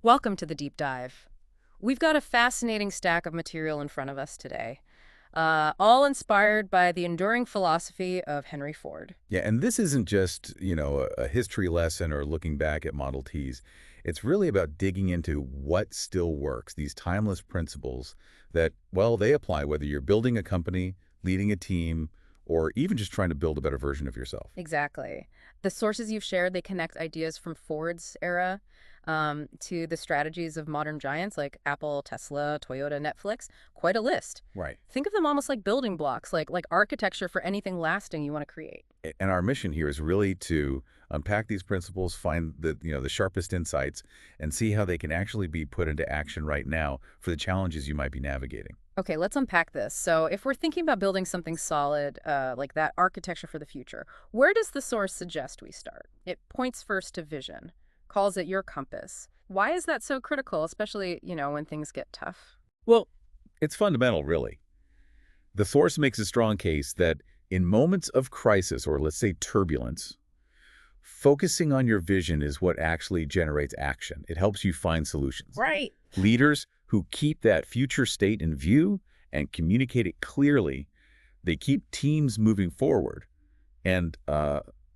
Welcome to the deep dive. We've got a fascinating stack of material in front of us today, all inspired by the enduring philosophy of Henry Ford. Yeah, and this isn't just, a history lesson or looking back at Model Ts. It's really about digging into what still works, these timeless principles that, well, they apply whether you're building a company, leading a team, or even just trying to build a better version of yourself. Exactly. The sources you've shared, they connect ideas from Ford's era to the strategies of modern giants like Apple, Tesla, Toyota, Netflix. Quite a list. Right. Think of them almost like building blocks, like architecture for anything lasting you want to create. And our mission here is really to unpack these principles, find the sharpest insights, and see how they can actually be put into action right now for the challenges you might be navigating. Okay, let's unpack this. So, if we're thinking about building something solid, like that architecture for the future, where does the source suggest we start? It points first to vision, calls it your compass. Why is that so critical, especially, when things get tough? Well, it's fundamental, really. The source makes a strong case that in moments of crisis, or let's say turbulence, focusing on your vision is what actually generates action. It helps you find solutions. Right. Leaders who keep that future state in view and communicate it clearly, they keep teams moving forward. And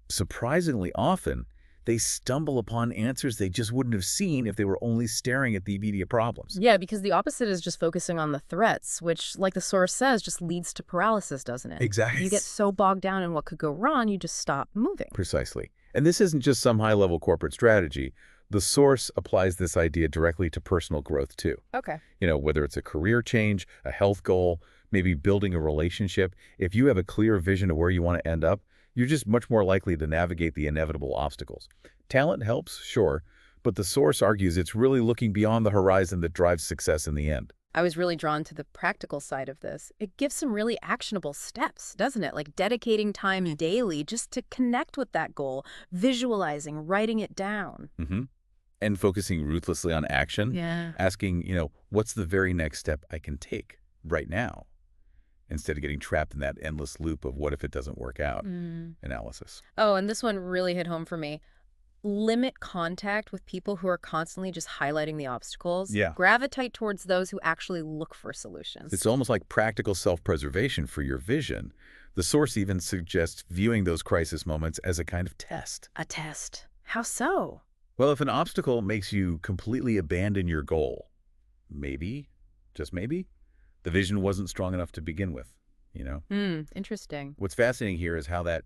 surprisingly often, they stumble upon answers they just wouldn't have seen if they were only staring at the immediate problems. Yeah, because the opposite is just focusing on the threats, which, like the source says, just leads to paralysis, doesn't it? Exactly. You get so bogged down in what could go wrong, you just stop moving. Precisely. And this isn't just some high-level corporate strategy. The source applies this idea directly to personal growth, too. Okay. Whether it's a career change, a health goal, maybe building a relationship, if you have a clear vision of where you want to end up, you're just much more likely to navigate the inevitable obstacles. Talent helps, sure, but the source argues it's really looking beyond the horizon that drives success in the end. I was really drawn to the practical side of this. It gives some really actionable steps, doesn't it? Like dedicating time daily just to connect with that goal, visualizing, writing it down. hmm And focusing ruthlessly on action, Yeah. asking, what's the very next step I can take right now? Instead of getting trapped in that endless loop of what if it doesn't work out analysis. Oh, and this one really hit home for me. Limit contact with people who are constantly just highlighting the obstacles. Yeah. Gravitate towards those who actually look for solutions. It's almost like practical self-preservation for your vision. The source even suggests viewing those crisis moments as a kind of test. A test. How so? Well, if an obstacle makes you completely abandon your goal, maybe, just maybe, the vision wasn't strong enough to begin with. Interesting. What's fascinating here is how that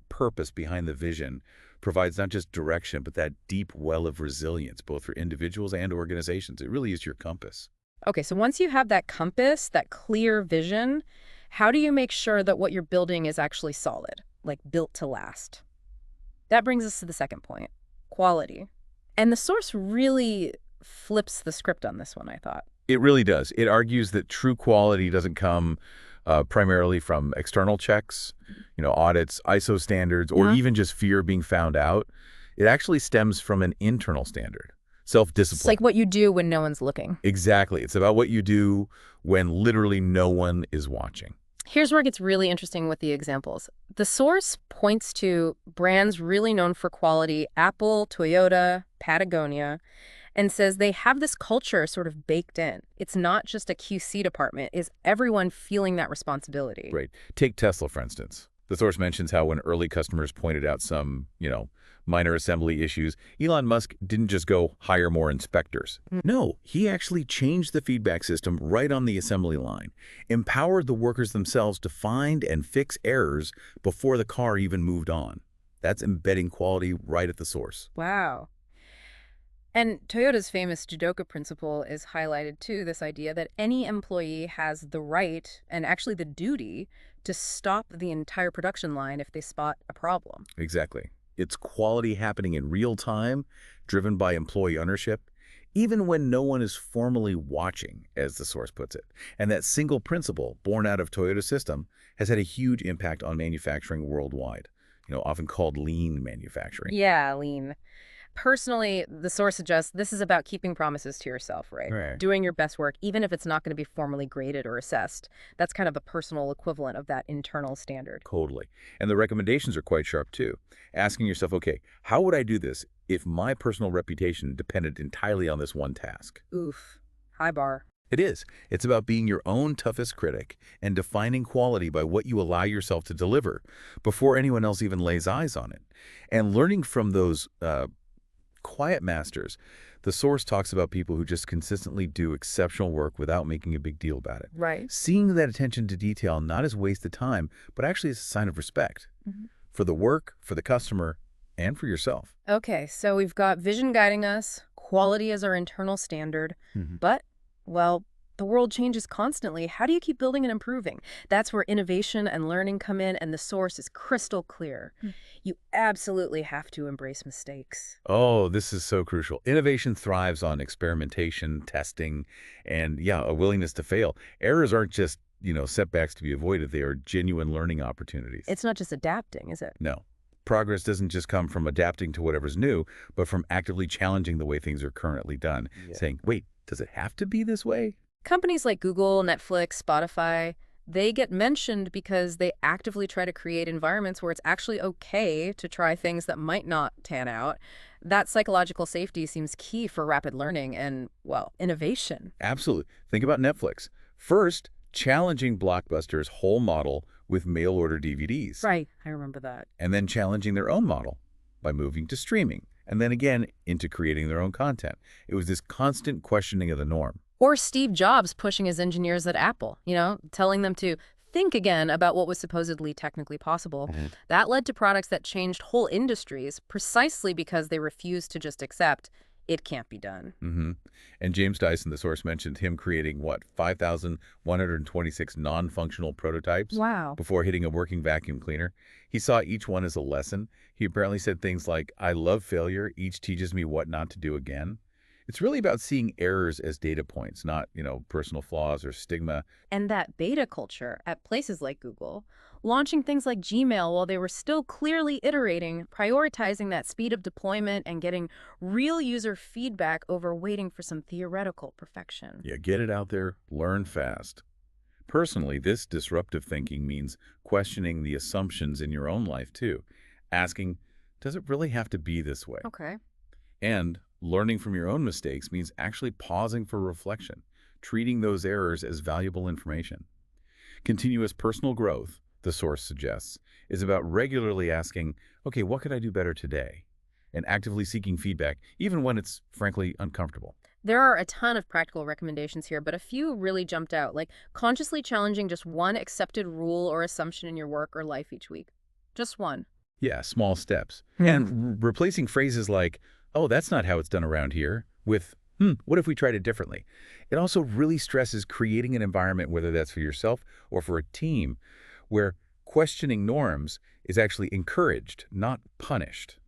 purpose behind the vision provides not just direction, but that deep well of resilience, both for individuals and organizations. It really is your compass. Okay, so once you have that compass, that clear vision, how do you make sure that what you're building is actually solid, like built to last? That brings us to the second point, quality. And the source really flips the script on this one, I thought. It really does. It argues that true quality doesn't come primarily from external checks, audits, ISO standards, or even just fear of being found out. It actually stems from an internal standard, self-discipline. It's like what you do when no one's looking. Exactly. It's about what you do when literally no one is watching. Here's where it gets really interesting with the examples. The source points to brands really known for quality, Apple, Toyota, Patagonia, and says they have this culture sort of baked in. It's not just a QC department. Is everyone feeling that responsibility? Right. Take Tesla, for instance. The source mentions how when early customers pointed out some, minor assembly issues, Elon Musk didn't just go hire more inspectors. No, he actually changed the feedback system right on the assembly line, empowered the workers themselves to find and fix errors before the car even moved on. That's embedding quality right at the source. Wow. And Toyota's famous Judoka principle is highlighted too, this idea that any employee has the right and actually the duty to stop the entire production line if they spot a problem. Exactly. It's quality happening in real time, driven by employee ownership, even when no one is formally watching, as the source puts it. And that single principle, born out of Toyota's system, has had a huge impact on manufacturing worldwide, often called lean manufacturing. Yeah, lean. Personally, the source suggests this is about keeping promises to yourself, right? Right. Doing your best work, even if it's not going to be formally graded or assessed. That's kind of a personal equivalent of that internal standard. Totally. And the recommendations are quite sharp, too. Asking yourself, okay, how would I do this if my personal reputation depended entirely on this one task. Oof. High bar. It is. It's about being your own toughest critic and defining quality by what you allow yourself to deliver before anyone else even lays eyes on it. And learning from those quiet masters, the source talks about people who just consistently do exceptional work without making a big deal about it. Right. Seeing that attention to detail not as wasted time, but actually as a sign of respect for the work, for the customer, and for yourself. Okay, so we've got vision guiding us, quality as our internal standard, but, well, the world changes constantly. How do you keep building and improving? That's where innovation and learning come in, and the source is crystal clear. You absolutely have to embrace mistakes. Oh, this is so crucial. Innovation thrives on experimentation, testing, and yeah, a willingness to fail. Errors aren't just, setbacks to be avoided. They are genuine learning opportunities. It's not just adapting, is it? No. Progress doesn't just come from adapting to whatever's new, but from actively challenging the way things are currently done, saying, wait, does it have to be this way? Companies like Google, Netflix, Spotify, they get mentioned because they actively try to create environments where it's actually okay to try things that might not pan out. That psychological safety seems key for rapid learning and, well, innovation. Absolutely. Think about Netflix. First, challenging Blockbuster's whole model with mail-order DVDs. Right, I remember that. And then challenging their own model by moving to streaming, and then again into creating their own content. It was this constant questioning of the norm. Or Steve Jobs pushing his engineers at Apple, telling them to think again about what was supposedly technically possible. That led to products that changed whole industries precisely because they refused to just accept it can't be done. And James Dyson, the source, mentioned him creating, 5,126 non-functional prototypes Wow. before hitting a working vacuum cleaner. He saw each one as a lesson. He apparently said things like, I love failure. Each teaches me what not to do again. It's really about seeing errors as data points, not, personal flaws or stigma. And that beta culture at places like Google, launching things like Gmail while they were still clearly iterating, prioritizing that speed of deployment and getting real user feedback over waiting for some theoretical perfection. Yeah, get it out there, learn fast. Personally, this disruptive thinking means questioning the assumptions in your own life, too. Asking, does it really have to be this way? Okay. And learning from your own mistakes means actually pausing for reflection, treating those errors as valuable information. Continuous personal growth, the source suggests, is about regularly asking, okay, what could I do better today? And actively seeking feedback, even when it's, frankly, uncomfortable. There are a ton of practical recommendations here, but a few really jumped out, like consciously challenging just one accepted rule or assumption in your work or life each week. Just one. Yeah, small steps. And replacing phrases like, oh, that's not how it's done around here, with, what if we tried it differently? It also really stresses creating an environment, whether that's for yourself or for a team, where questioning norms is actually encouraged, not punished.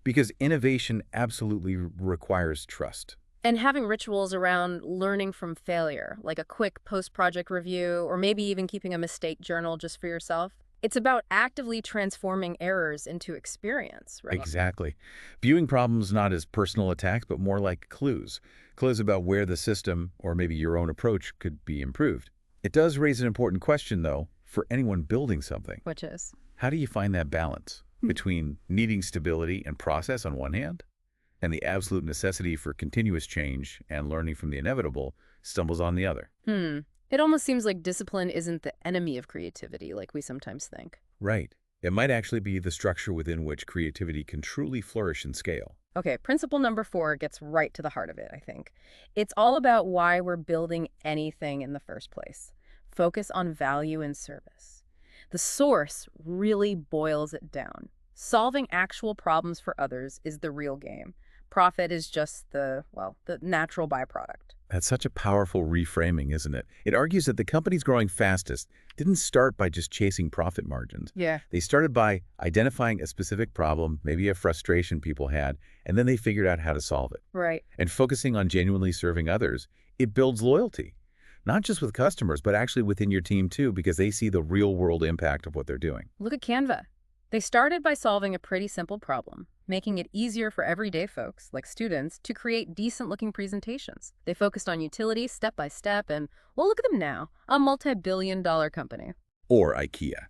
Because innovation absolutely requires trust. And having rituals around learning from failure, like a quick post-project review, or maybe even keeping a mistake journal just for yourself. It's about actively transforming errors into experience, right? Exactly. Viewing problems not as personal attacks, but more like clues. Clues about where the system, or maybe your own approach, could be improved. It does raise an important question, though, for anyone building something. Which is? How do you find that balance between needing stability and process on one hand, and the absolute necessity for continuous change and learning from the inevitable stumbles on the other? It almost seems like discipline isn't the enemy of creativity, like we sometimes think. Right. It might actually be the structure within which creativity can truly flourish and scale. Okay, principle number 4 gets right to the heart of it, I think. It's all about why we're building anything in the first place. Focus on value and service. The source really boils it down. Solving actual problems for others is the real game. Profit is just the natural byproduct. That's such a powerful reframing, isn't it? It argues that the companies growing fastest didn't start by just chasing profit margins. Yeah. They started by identifying a specific problem, maybe a frustration people had, and then they figured out how to solve it. Right. And focusing on genuinely serving others, it builds loyalty. Not just with customers, but actually within your team too, because they see the real-world impact of what they're doing. Look at Canva. They started by solving a pretty simple problem, making it easier for everyday folks, like students, to create decent-looking presentations. They focused on utility step by step, and, well, look at them now, a multi-billion-dollar company. Or IKEA.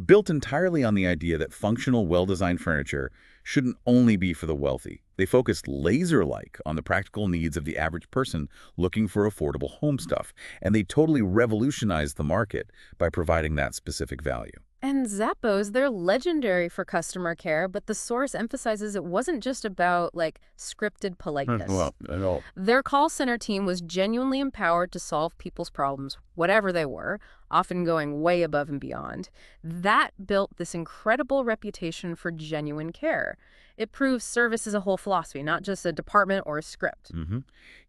built entirely on the idea that functional, well-designed furniture shouldn't only be for the wealthy. They focused laser-like on the practical needs of the average person looking for affordable home stuff, and they totally revolutionized the market by providing that specific value. And Zappos, they're legendary for customer care, but the source emphasizes it wasn't just about, like, scripted politeness. Well, at all. Their call center team was genuinely empowered to solve people's problems, whatever they were, often going way above and beyond. That built this incredible reputation for genuine care. It proves service is a whole philosophy, not just a department or a script.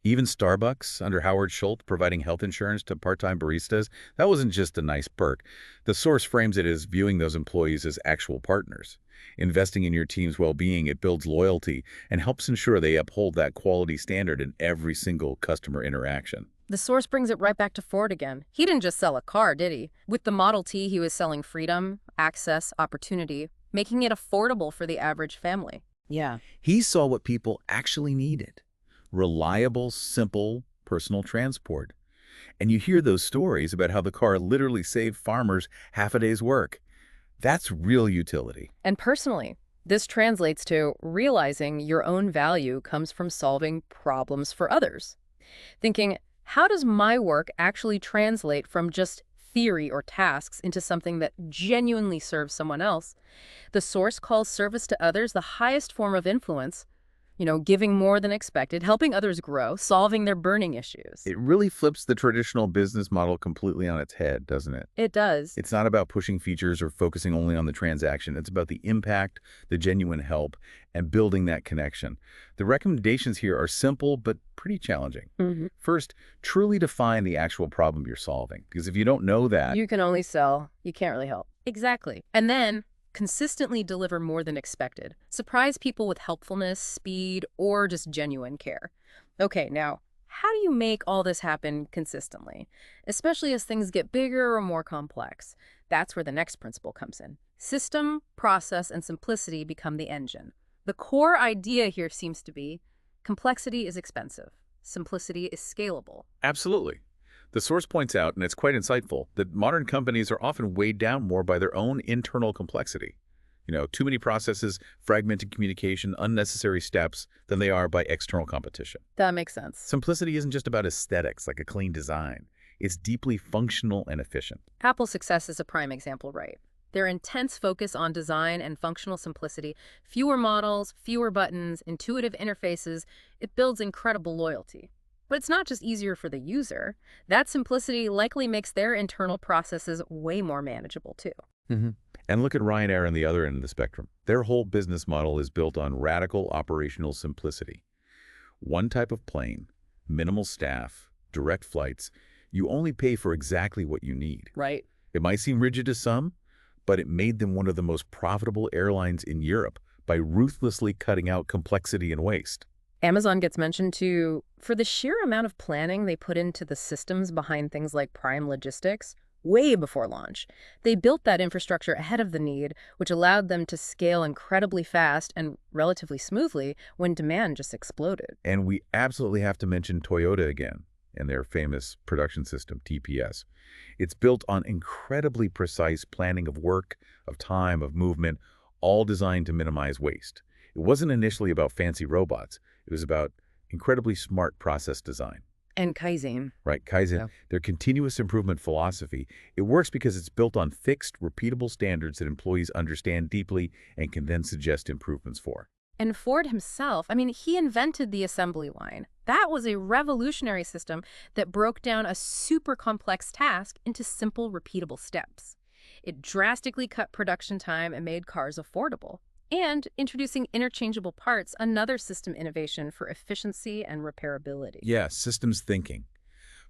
Even Starbucks, under Howard Schultz, providing health insurance to part-time baristas, that wasn't just a nice perk. The source frames it as viewing those employees as actual partners. Investing in your team's well-being, it builds loyalty and helps ensure they uphold that quality standard in every single customer interaction. The source brings it right back to Ford again. He didn't just sell a car, did he? With the Model T, he was selling freedom, access, opportunity, making it affordable for the average family. Yeah. He saw what people actually needed: reliable, simple, personal transport. And you hear those stories about how the car literally saved farmers half a day's work. That's real utility. And personally, this translates to realizing your own value comes from solving problems for others. Thinking, how does my work actually translate from just theory or tasks into something that genuinely serves someone else? The source calls service to others the highest form of influence, giving more than expected, helping others grow, solving their burning issues. It really flips the traditional business model completely on its head, doesn't it? It does. It's not about pushing features or focusing only on the transaction. It's about the impact, the genuine help, and building that connection. The recommendations here are simple but pretty challenging. First, truly define the actual problem you're solving, because if you don't know that, You can only sell. You can't really help. Exactly. And then consistently deliver more than expected. Surprise people with helpfulness, speed, or just genuine care. Okay, now, how do you make all this happen consistently? Especially as things get bigger or more complex. That's where the next principle comes in. System, process, and simplicity become the engine. The core idea here seems to be complexity is expensive. Simplicity is scalable. absolutely. The source points out, and it's quite insightful, that modern companies are often weighed down more by their own internal complexity. Too many processes, fragmented communication, unnecessary steps, than they are by external competition. That makes sense. Simplicity isn't just about aesthetics, like a clean design. It's deeply functional and efficient. Apple's success is a prime example, right? Their intense focus on design and functional simplicity, fewer models, fewer buttons, intuitive interfaces, it builds incredible loyalty. But it's not just easier for the user. That simplicity likely makes their internal processes way more manageable, too. And look at Ryanair on the other end of the spectrum. Their whole business model is built on radical operational simplicity. One type of plane, minimal staff, direct flights. You only pay for exactly what you need. Right. It might seem rigid to some, but it made them one of the most profitable airlines in Europe by ruthlessly cutting out complexity and waste. Amazon gets mentioned, too, for the sheer amount of planning they put into the systems behind things like Prime Logistics way before launch. They built that infrastructure ahead of the need, which allowed them to scale incredibly fast and relatively smoothly when demand just exploded. And we absolutely have to mention Toyota again and their famous production system, TPS. It's built on incredibly precise planning of work, of time, of movement, all designed to minimize waste. It wasn't initially about fancy robots. It was about incredibly smart process design. And Kaizen. Right, Kaizen, Yeah. their continuous improvement philosophy, it works because it's built on fixed, repeatable standards that employees understand deeply and can then suggest improvements for. And Ford himself, he invented the assembly line. That was a revolutionary system that broke down a super complex task into simple, repeatable steps. It drastically cut production time and made cars affordable. And introducing interchangeable parts, another system innovation for efficiency and repairability. Yeah, systems thinking.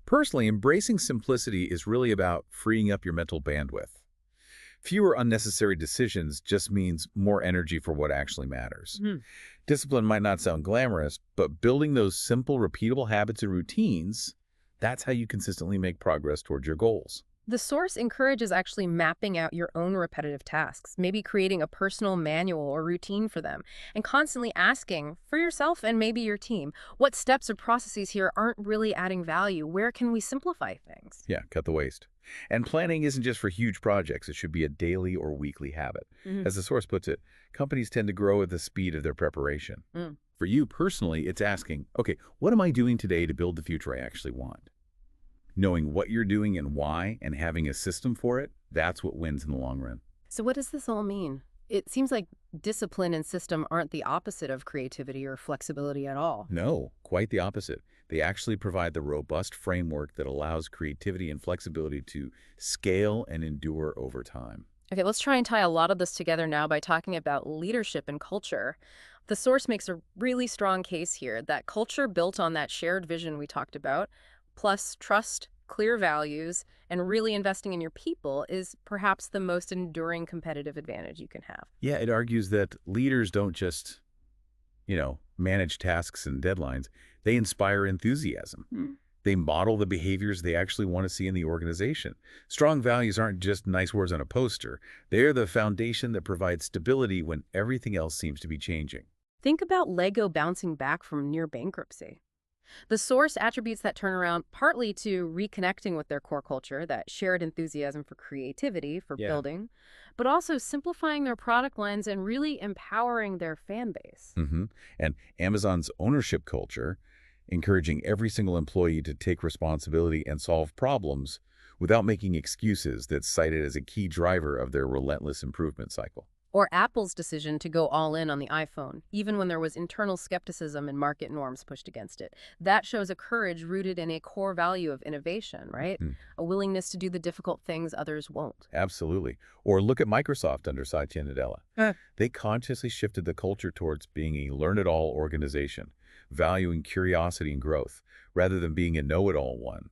Personally, embracing simplicity is really about freeing up your mental bandwidth. Fewer unnecessary decisions just means more energy for what actually matters. Discipline might not sound glamorous, but building those simple, repeatable habits and routines, that's how you consistently make progress towards your goals. The source encourages actually mapping out your own repetitive tasks, maybe creating a personal manual or routine for them, and constantly asking for yourself and maybe your team, what steps or processes here aren't really adding value? Where can we simplify things? Yeah, cut the waste. And planning isn't just for huge projects. It should be a daily or weekly habit. Mhm. As the source puts it, companies tend to grow at the speed of their preparation. Mm. For you personally, it's asking, okay, what am I doing today to build the future I actually want? Knowing what you're doing and why and having a system for it, that's what wins in the long run. So, what does this all mean? It seems like discipline and system aren't the opposite of creativity or flexibility at all. No, quite the opposite. They actually provide the robust framework that allows creativity and flexibility to scale and endure over time. Okay, let's try and tie a lot of this together now by talking about leadership and culture. The source makes a really strong case here that culture built on that shared vision we talked about, plus trust, clear values, and really investing in your people is perhaps the most enduring competitive advantage you can have. Yeah, it argues that leaders don't just, manage tasks and deadlines. They inspire enthusiasm. Hmm. They model the behaviors they actually want to see in the organization. Strong values aren't just nice words on a poster. They're the foundation that provides stability when everything else seems to be changing. Think about Lego bouncing back from near bankruptcy. The source attributes that turnaround partly to reconnecting with their core culture, that shared enthusiasm for creativity, for Yeah. building, but also simplifying their product lines and really empowering their fan base. hmm And Amazon's ownership culture, encouraging every single employee to take responsibility and solve problems without making excuses, that's cited as a key driver of their relentless improvement cycle. Or Apple's decision to go all in on the iPhone, even when there was internal skepticism and market norms pushed against it. That shows a courage rooted in a core value of innovation, right? Mm, A willingness to do the difficult things others won't. absolutely. Or look at Microsoft under Satya Nadella. Huh. They consciously shifted the culture towards being a learn-it-all organization, valuing curiosity and growth, rather than being a know-it-all one.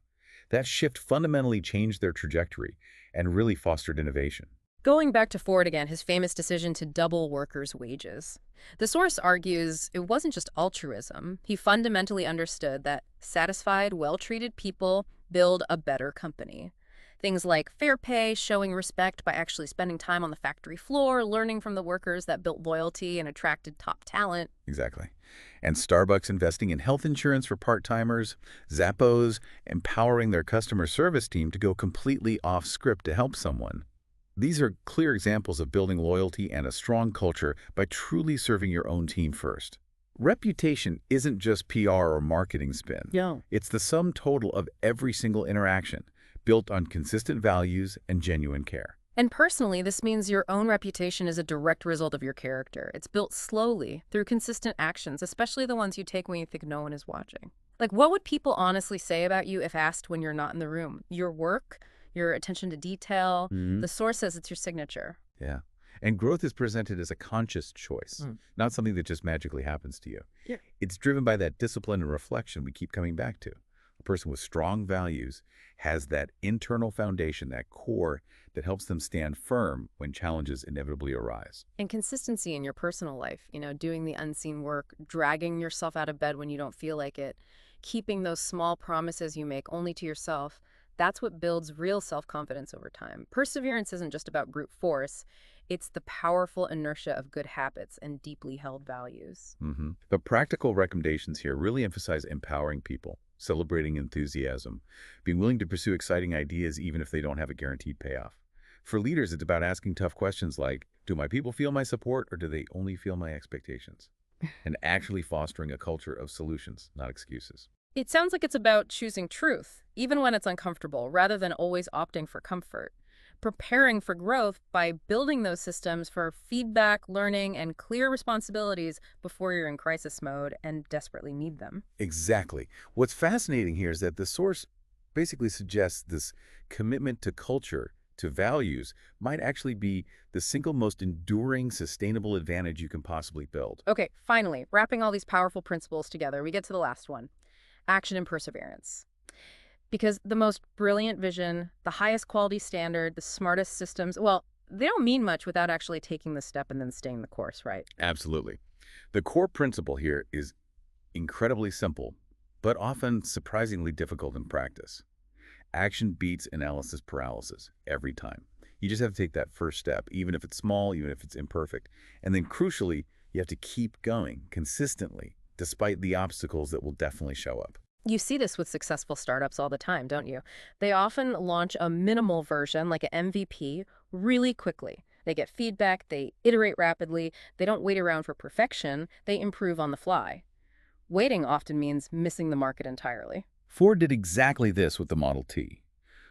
That shift fundamentally changed their trajectory and really fostered innovation. Going back to Ford again, his famous decision to double workers' wages. The source argues it wasn't just altruism. He fundamentally understood that satisfied, well-treated people build a better company. Things like fair pay, showing respect by actually spending time on the factory floor, learning from the workers that built loyalty and attracted top talent. Exactly. And Starbucks investing in health insurance for part-timers, Zappos empowering their customer service team to go completely off script to help someone. These are clear examples of building loyalty and a strong culture by truly serving your own team first. Reputation isn't just PR or marketing spin. Yeah. It's the sum total of every single interaction, built on consistent values and genuine care. And personally, this means your own reputation is a direct result of your character. It's built slowly through consistent actions, especially the ones you take when you think no one is watching. Like, what would people honestly say about you if asked when you're not in the room? Your work, your attention to detail. Mhm. The source says it's your signature. Yeah. And growth is presented as a conscious choice, Mm. not something that just magically happens to you. Yeah. It's driven by that discipline and reflection we keep coming back to. A person with strong values has that internal foundation, that core that helps them stand firm when challenges inevitably arise. And consistency in your personal life, doing the unseen work, dragging yourself out of bed when you don't feel like it, keeping those small promises you make only to yourself. That's what builds real self-confidence over time. Perseverance isn't just about brute force. It's the powerful inertia of good habits and deeply held values. The practical recommendations here really emphasize empowering people, celebrating enthusiasm, being willing to pursue exciting ideas even if they don't have a guaranteed payoff. For leaders, it's about asking tough questions like, do my people feel my support or do they only feel my expectations? And actually fostering a culture of solutions, not excuses. It sounds like it's about choosing truth, even when it's uncomfortable, rather than always opting for comfort. Preparing for growth by building those systems for feedback, learning, and clear responsibilities before you're in crisis mode and desperately need them. Exactly. What's fascinating here is that the source basically suggests this commitment to culture, to values, might actually be the single most enduring, sustainable advantage you can possibly build. Okay, finally, wrapping all these powerful principles together, we get to the last one: action and perseverance. Because the most brilliant vision, the highest quality standard, the smartest systems, well, they don't mean much without actually taking the step and then staying the course, right? Absolutely. The core principle here is incredibly simple, but often surprisingly difficult in practice. Action beats analysis paralysis every time. You just have to take that first step, even if it's small, even if it's imperfect. And then crucially, you have to keep going consistently, despite the obstacles that will definitely show up. You see this with successful startups all the time, don't you? They often launch a minimal version, like an MVP, really quickly. They get feedback, they iterate rapidly, they don't wait around for perfection, they improve on the fly. Waiting often means missing the market entirely. Ford did exactly this with the Model T.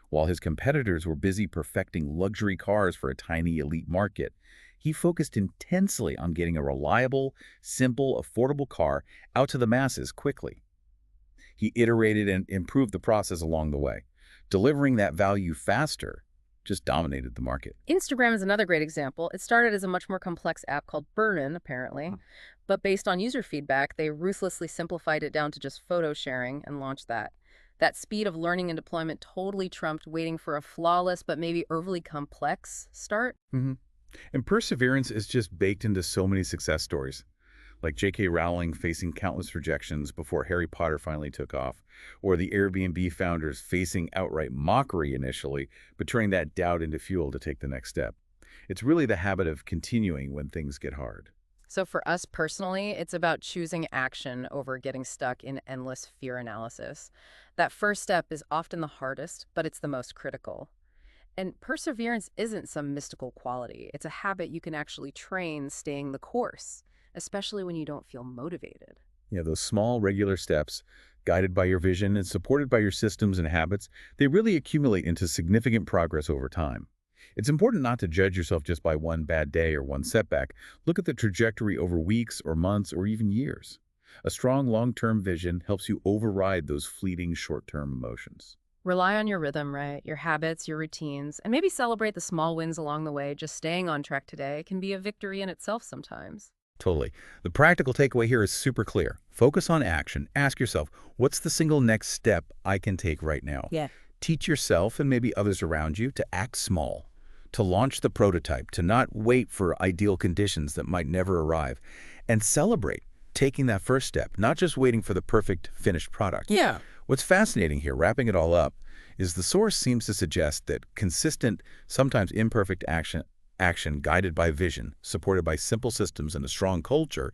While his competitors were busy perfecting luxury cars for a tiny elite market, he focused intensely on getting a reliable, simple, affordable car out to the masses quickly. He iterated and improved the process along the way. Delivering that value faster just dominated the market. Instagram is another great example. It started as a much more complex app called Burnin, apparently, but based on user feedback, they ruthlessly simplified it down to just photo sharing and launched that. That speed of learning and deployment totally trumped waiting for a flawless but maybe overly complex start. hmm And perseverance is just baked into so many success stories, like J.K. Rowling facing countless rejections before Harry Potter finally took off, or the Airbnb founders facing outright mockery initially, but turning that doubt into fuel to take the next step. It's really the habit of continuing when things get hard. So for us personally, it's about choosing action over getting stuck in endless fear analysis. That first step is often the hardest, but it's the most critical. And perseverance isn't some mystical quality. It's a habit you can actually train staying the course, especially when you don't feel motivated. Those small, regular steps, guided by your vision and supported by your systems and habits, they really accumulate into significant progress over time. It's important not to judge yourself just by one bad day or one setback. Look at the trajectory over weeks or months or even years. A strong long-term vision helps you override those fleeting short-term emotions. Rely on your rhythm, right? Your habits, your routines, and maybe celebrate the small wins along the way. Just staying on track today can be a victory in itself sometimes. Totally. The practical takeaway here is super clear. Focus on action. Ask yourself, what's the single next step I can take right now? Yeah. Teach yourself and maybe others around you to act small, to launch the prototype, to not wait for ideal conditions that might never arrive, and celebrate taking that first step, not just waiting for the perfect finished product. Yeah. What's fascinating here, wrapping it all up, is the source seems to suggest that consistent, sometimes imperfect action guided by vision, supported by simple systems and a strong culture,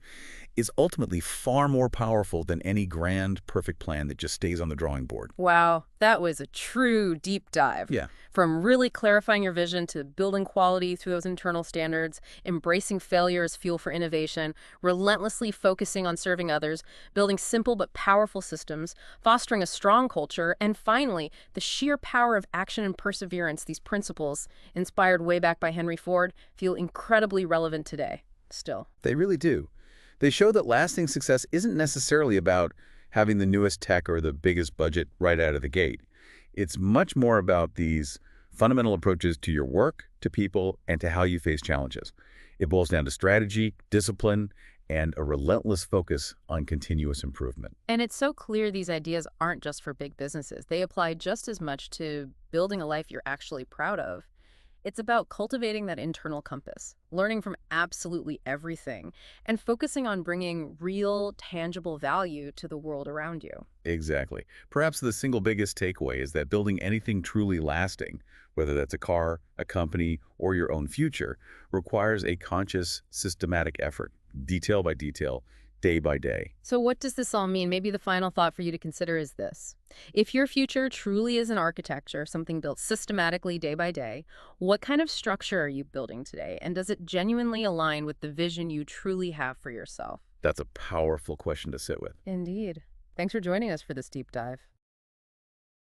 is ultimately far more powerful than any grand, perfect plan that just stays on the drawing board. Wow, that was a true deep dive. Yeah. From really clarifying your vision to building quality through those internal standards, embracing failure as fuel for innovation, relentlessly focusing on serving others, building simple but powerful systems, fostering a strong culture, and finally, the sheer power of action and perseverance. These principles, inspired way back by Henry Ford, feel incredibly relevant today, still. They really do. They show that lasting success isn't necessarily about having the newest tech or the biggest budget right out of the gate. It's much more about these fundamental approaches to your work, to people, and to how you face challenges. It boils down to strategy, discipline, and a relentless focus on continuous improvement. And it's so clear these ideas aren't just for big businesses. They apply just as much to building a life you're actually proud of. It's about cultivating that internal compass, learning from absolutely everything, and focusing on bringing real, tangible value to the world around you. Exactly. Perhaps the single biggest takeaway is that building anything truly lasting, whether that's a car, a company, or your own future, requires a conscious, systematic effort, detail by detail, day by day. So what does this all mean? Maybe the final thought for you to consider is this. If your future truly is an architecture, something built systematically day by day, what kind of structure are you building today? And does it genuinely align with the vision you truly have for yourself? That's a powerful question to sit with. Indeed. Thanks for joining us for this deep dive.